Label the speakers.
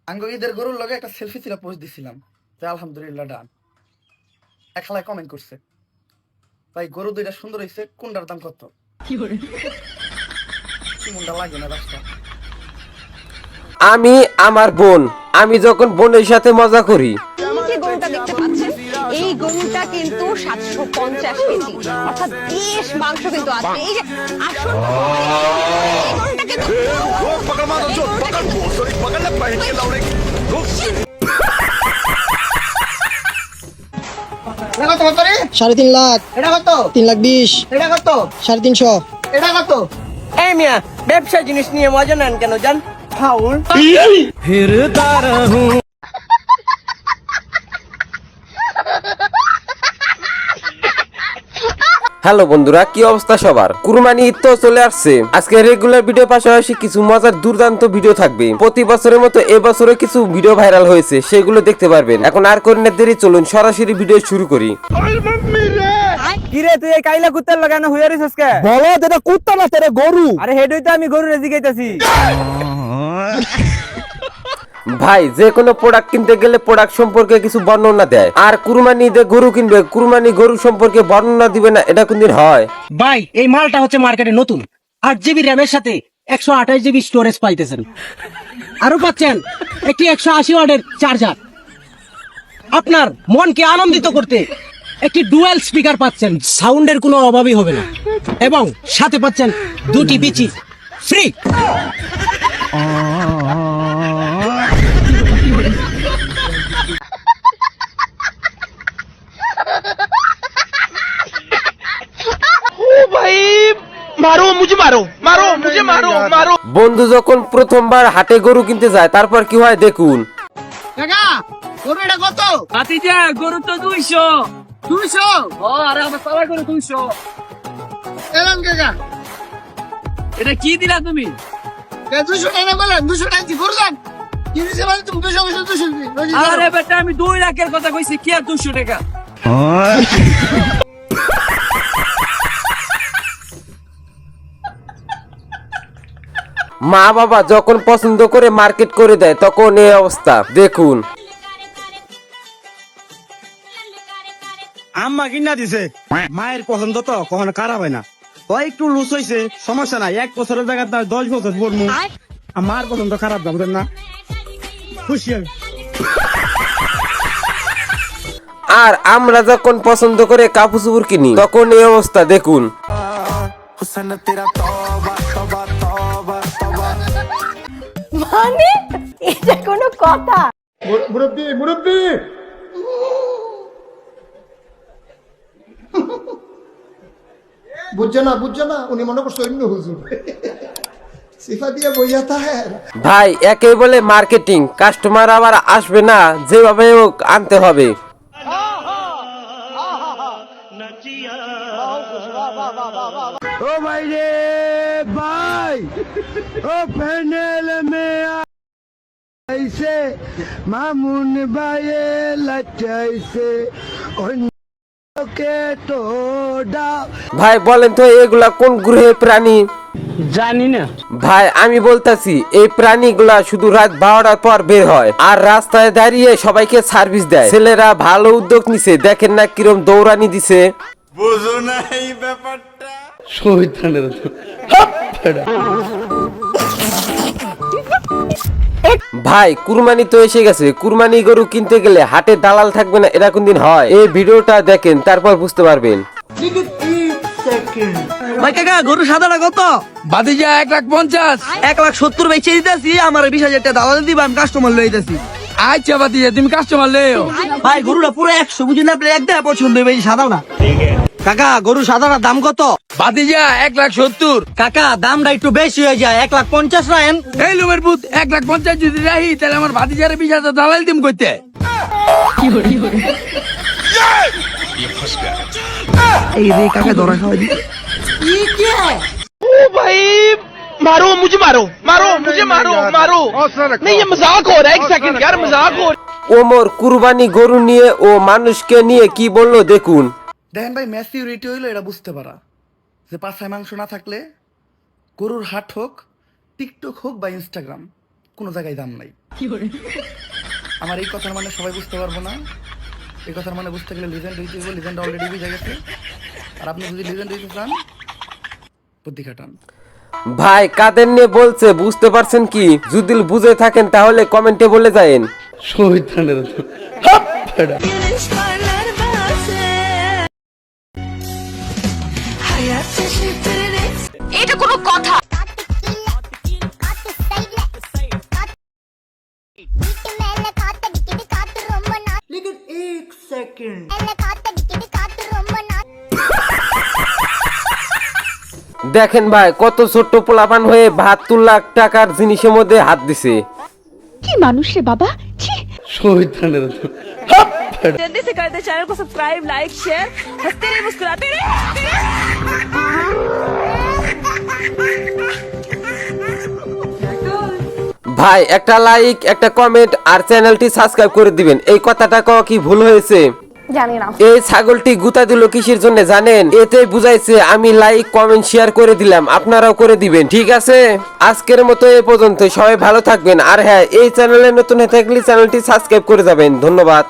Speaker 1: আঙ্গ ঈদের গরুর লগে একটা সেলফি ছিল পোস্ট দিছিলাম, যে আলহামদুলিল্লাহ ডান। এক খালায় কমেন্ট করছে, ভাই গরু দুইটা সুন্দর হয়েছে, কোনটার দাম কত? কি মুন্ডা লাগে না রাস্তা।
Speaker 2: আমি আমার বোন, আমি যখন বোনের সাথে মজা করি,
Speaker 3: যে গরুটা দেখতে পাচ্ছেন এই গরুটা কিন্তু 750 কেজি, অর্থাৎ বেশ মাংস কিন্তু আছে। এই যে আসল
Speaker 4: সাড়ে 3 লাখ, এটা কত? 3,20,000, এটা কত? 350,000, এটা কত?
Speaker 5: এই মিয়া ব্যবসা জিনিস নিয়ে মজা নেন কেন জান? ফাউল
Speaker 2: হ্যালো বন্ধুরা, কি অবস্থা সবার? কুরবানি ঈদ তো চলে আসছে। আজকে রেগুলার ভিডিও পাশাপাশি কিছু মজার দুর্দান্ত ভিডিও থাকবে। প্রতি বছরের মতো এবছরে কিছু ভিডিও ভাইরাল হয়েছে, সেগুলো দেখতে পারবেন। এখন আর করি না দেরি, চলুন সরাসরি ভিডিও শুরু করি।
Speaker 5: কিরে তুই এই কাইলা কুত্তার লাগানো হইয়া রিসস কে?
Speaker 4: বলো এটা কুত্তা না তেরে গরু।
Speaker 5: আরে হেডই তো আমি গরু রেজি গাইতাছি।
Speaker 2: ভাই যে কোনো প্রোডাক্ট কিনতে গেলে প্রোডাক্ট সম্পর্কে কিছু বর্ণনা দেয়, আর কুরবানি ঈদে গরু কিনবে, কুরবানি গরু সম্পর্কে বর্ণনা দিবে না, এটা কোনদিন হয়?
Speaker 6: ভাই এই মালটা হচ্ছে মার্কেটে নতুন 8 GB র্যামের সাথে 128 GB স্টোরেজ পাইতেছেন, আরো পাচ্ছেন একটি 180 ওয়াটের চার্জার। আপনার মনকে আনন্দিত করতে একটি ডুয়াল স্পিকার পাচ্ছেন, সাউন্ডের কোনো অভাবই হবে না, এবং সাথে পাচ্ছেন 2টি পিচি ফ্রি।
Speaker 2: বন্ধু যখন প্রথমবার হাটে গরু কিনতে যায়, তারপর কি হয় দেখুন।
Speaker 4: কাকা গরু এটা কত?
Speaker 5: ভাতিজা গরু তো 200
Speaker 4: 200।
Speaker 5: ও আরে আমার সবাই গরু 200।
Speaker 4: এলাম কাকা,
Speaker 5: এটা কি দিলা তুমি?
Speaker 4: 200 টাকা বলেন, 200 টাকা কি গরু দাম? কি দিছে মানে তুমি 200
Speaker 5: আরে বেটা আমি 2 লাখের কথা কইছি, কি আর 200 টাকা?
Speaker 2: মা বাবা যখন পছন্দ করে মার্কেট করে দেয়, তখন এই অবস্থা দেখুন।
Speaker 7: আম্মা কিনা দিছে, মায়ের পছন্দ তো কখনো খারাপ হয় না। ও একটু লুজ হয়েছে, সমস্যা নাই, 1 বছরের জায়গায় 10 বছর পড়বো। আমার পছন্দ খারাপ না, বুঝলেন না? খুশি আমি।
Speaker 2: আর আমরা যখন পছন্দ করে কাপড় চোপড় কিনি, তখন এই অবস্থা দেখুন।
Speaker 3: মানে এটা কোনো কথা?
Speaker 4: মুরব্বি মুরব্বি, বুঝছে না, উনি মনে করছে অন্য হুজুর। সিফা দিয়ে বইয়াতা হ্যাঁ।
Speaker 2: ভাই একে বলে মার্কেটিং, কাস্টমার আবার আসবে না, যেভাবে হোক আনতে হবে।
Speaker 7: ও ভাই রে ভাই, ও প্যানেল মে আইছে মামুন ভাইয়ে লাচাইছে অন্যকে তো ডাও।
Speaker 2: ভাই বলেন তো এগুলা কোন গ্রহের প্রাণী?
Speaker 6: জানি না
Speaker 2: ভাই আমি বলতাছি, এই প্রাণীগুলা শুধু রাত 12টার পর বের হয়, আর রাস্তায় দাঁড়িয়ে সবাইকে সার্ভিস দেয়। ছেলেরা ভালো উদ্যোগ নিছে, দেখেন না কিরম দৌড়ানি দিছে।
Speaker 8: বুঝো না এই ব্যাপারটা?
Speaker 2: ভাই কুরবানি তো এসে গেছে, কুরবানি গরু কিনতে গেলে হাটে দালাল থাকবে না, এটা কোনদিন হয়? এই ভিডিওটা দেখেন, তারপর বুঝতে পারবেন।
Speaker 5: ভাই কাকা গরু সাদাটা কত? ভাতিজা 1,50,000। 1,70,000 বেচে দিতেছি, আমার 20,000 টাকা দালালি দিবা, আমি কাস্টমার লই দিতেছি।
Speaker 6: আচ্ছা ভাতিজা তুমি কাস্টমার লইও।
Speaker 5: ভাই গরুটা পুরো 100, বুঝলেন না? আপনার একদম পছন্দ হবে এই সাদাটা। কাকা গরু সাদাটার দাম কত?
Speaker 6: ভাতিজা 1,70,000।
Speaker 5: কাকা দামটা একটু বেশি হয়ে যায়, 1,50,000 রাখেন।
Speaker 6: এই লুমের পুত 1,50,000 যদি রাহি, তাহলে আমার ভাতিজারে 20,000 দালাল দিম কইতে।
Speaker 5: এই রে কাকা ধরা খাওয়া দিতে।
Speaker 2: ওমর কুরবানি গরু নিয়ে ও মানুষকে নিয়ে কি বললো দেখুন।
Speaker 1: দেখেন ভাই, ম্যাচিউরিটি হইলো এটা বুঝতে পারা, যে পাছায় মাংস না থাকলে গরুর হাট হোক, টিকটক হোক বা ইনস্টাগ্রাম, কোনো জায়গায় দাম নাই। আমার এই কথার মানে সবাই বুঝতে পারবো না। এই কথার মানে বুঝতে গেলে লিজেন্ড হইতে হবে, লিজেন্ড অলরেডি বুঝে গেছে। আর আপনি যদি লিজেন্ড হইতে চান বুদ্ধি খাটান।
Speaker 2: ভাই কাদের নিয়ে বলছে বুঝতে পারছেন কি? যদি বুঝে থাকেন তাহলে কমেন্টে বলে যায়েন।
Speaker 1: শহীদানের
Speaker 3: এটা কোনো কথা?
Speaker 2: দেখেন ভাই কত ছোট্ট পোলাপান হয়ে 72 লাখ টাকার জিনিসের মধ্যে হাত দিছে।
Speaker 3: কি মানুষ রে বাবা, ছি।
Speaker 1: শহীদানের
Speaker 3: जल्दी से कर दे चैनल को सब्सक्राइब, लाइक, शेयर। हंसते रहे, मुस्कुराते रहे।
Speaker 2: ভাই একটা লাইক একটা কমেন্ট আর চ্যানেলটি সাবস্ক্রাইব করে দিবেন। এই কথাটা কওয়া কি ভুল হয়েছে?
Speaker 3: জানি না।
Speaker 2: এই ছাগলটি গুতা দিল কিসের জন্য জানেন? এতে বুঝাইছে আমি লাইক কমেন্ট শেয়ার করে দিলাম, আপনারাও করে দিবেন। ঠিক আছে, আজকের মতো এই পর্যন্ত। সবাই ভালো থাকবেন। আর হ্যাঁ, এই চ্যানেলে নতুন হয়ে থাকলে চ্যানেলটি সাবস্ক্রাইব করে যাবেন। ধন্যবাদ।